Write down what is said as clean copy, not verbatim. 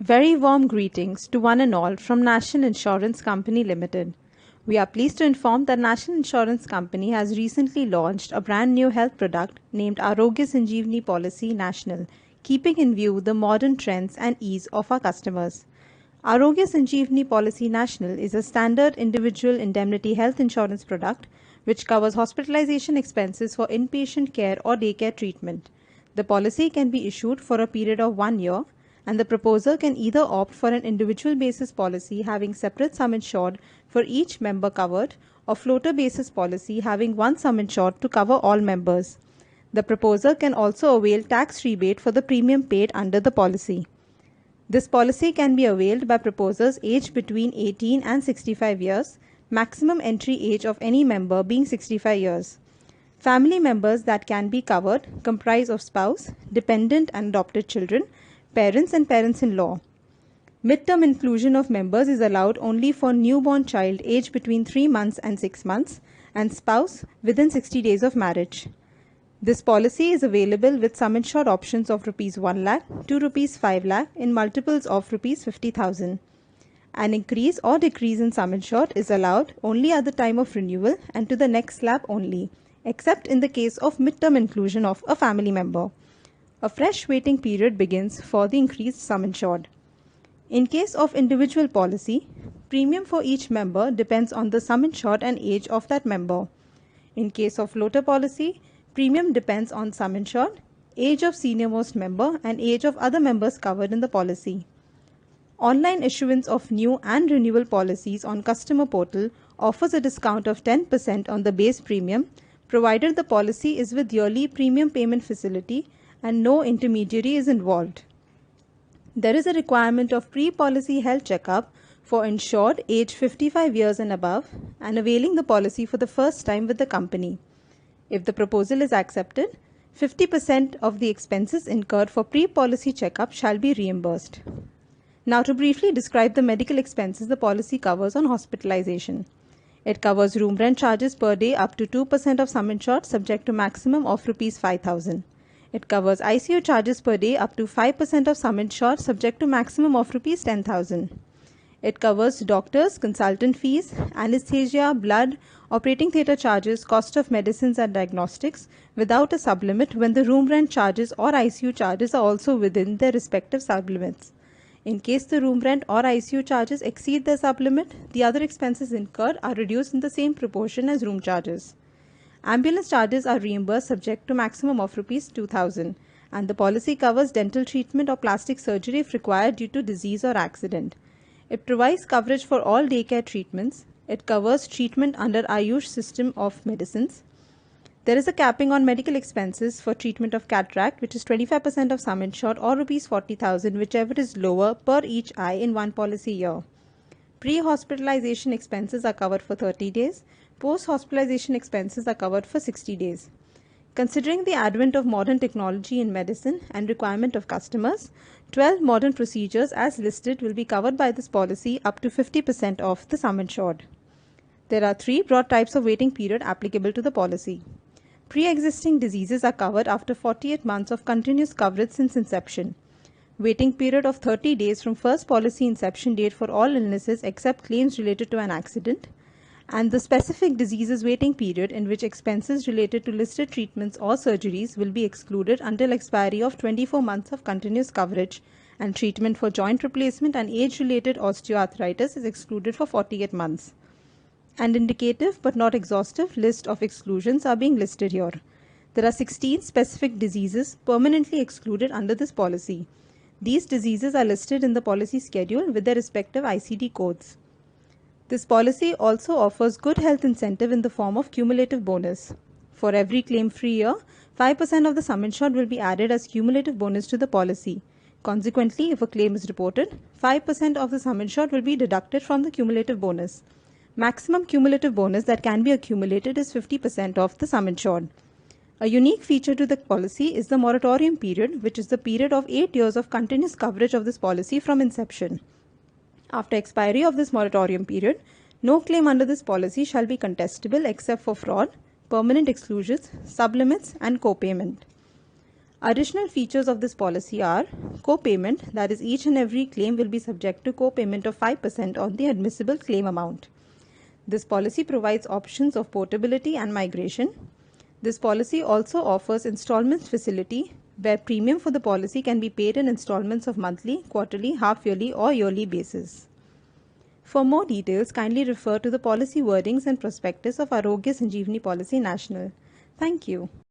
Very warm greetings to one and all from National Insurance Company Limited. We are pleased to inform that National Insurance Company has recently launched a brand new health product named Arogya Sanjeevani Policy National, keeping in view the modern trends and ease of our customers. Arogya Sanjeevani Policy National is a standard individual indemnity health insurance product which covers hospitalization expenses for inpatient care or daycare treatment. The policy can be issued for a period of 1 year, and the proposer can either opt for an individual basis policy having separate sum insured for each member covered, or floater basis policy having one sum insured to cover all members. The proposer can also avail tax rebate for the premium paid under the policy. This policy can be availed by proposers aged between 18 and 65 years, maximum entry age of any member being 65 years. Family members that can be covered comprise of spouse, dependent and adopted children, parents and parents-in-law. Mid-term inclusion of members is allowed only for newborn child aged between 3 months and 6 months and spouse within 60 days of marriage. This policy is available with sum insured options of Rs 1 lakh to Rs 5 lakh in multiples of Rs 50,000. An increase or decrease in sum insured is allowed only at the time of renewal and to the next slab only, except in the case of mid-term inclusion of a family member. A fresh waiting period begins for the increased sum insured. In case of individual policy, premium for each member depends on the sum insured and age of that member. In case of floater policy, premium depends on sum insured, age of senior-most member and age of other members covered in the policy. Online issuance of new and renewal policies on customer portal offers a discount of 10% on the base premium, provided the policy is with yearly premium payment facility and no intermediary is involved. There is a requirement of pre-policy health checkup for insured aged 55 years and above and availing the policy for the first time with the company. If the proposal is accepted, 50% of the expenses incurred for pre-policy checkup shall be reimbursed. Now to briefly describe the medical expenses the policy covers on hospitalization. It covers room rent charges per day up to 2% of sum insured subject to maximum of Rs 5,000. It covers ICU charges per day up to 5% of sum insured subject to maximum of Rs 10,000. It covers doctors, consultant fees, anesthesia, blood, operating theatre charges, cost of medicines and diagnostics without a sublimit when the room rent charges or ICU charges are also within their respective sublimits. In case the room rent or ICU charges exceed their sublimit, the other expenses incurred are reduced in the same proportion as room charges. Ambulance charges are reimbursed subject to maximum of Rs 2,000, and the policy covers dental treatment or plastic surgery if required due to disease or accident. It provides coverage for all daycare treatments. It covers treatment under Ayush system of medicines. There is a capping on medical expenses for treatment of cataract, which is 25% of sum insured or Rs 40,000, whichever is lower per each eye in one policy year. Pre-hospitalization expenses are covered for 30 days. Post-hospitalization expenses are covered for 60 days. Considering the advent of modern technology in medicine and requirement of customers, 12 modern procedures as listed will be covered by this policy up to 50% of the sum insured. There are 3 broad types of waiting period applicable to the policy. Pre-existing diseases are covered after 48 months of continuous coverage since inception. Waiting period of 30 days from first policy inception date for all illnesses except claims related to an accident, and the specific diseases waiting period in which expenses related to listed treatments or surgeries will be excluded until expiry of 24 months of continuous coverage, and treatment for joint replacement and age-related osteoarthritis is excluded for 48 months. An indicative but not exhaustive list of exclusions are being listed here. There are 16 specific diseases permanently excluded under this policy. These diseases are listed in the policy schedule with their respective ICD codes. This policy also offers good health incentive in the form of cumulative bonus. For every claim-free year, 5% of the sum insured will be added as cumulative bonus to the policy. Consequently, if a claim is reported, 5% of the sum insured will be deducted from the cumulative bonus. Maximum cumulative bonus that can be accumulated is 50% of the sum insured. A unique feature to the policy is the moratorium period, which is the period of 8 years of continuous coverage of this policy from inception. After expiry of this moratorium period, no claim under this policy shall be contestable except for fraud, permanent exclusions, sublimits, and co-payment. Additional features of this policy are co-payment, that is, each and every claim will be subject to co-payment of 5% on the admissible claim amount. This policy provides options of portability and migration. This policy also offers installments facility, where premium for the policy can be paid in installments of monthly, quarterly, half-yearly or yearly basis. For more details, kindly refer to the policy wordings and prospectus of Arogya Sanjeevani Policy National. Thank you.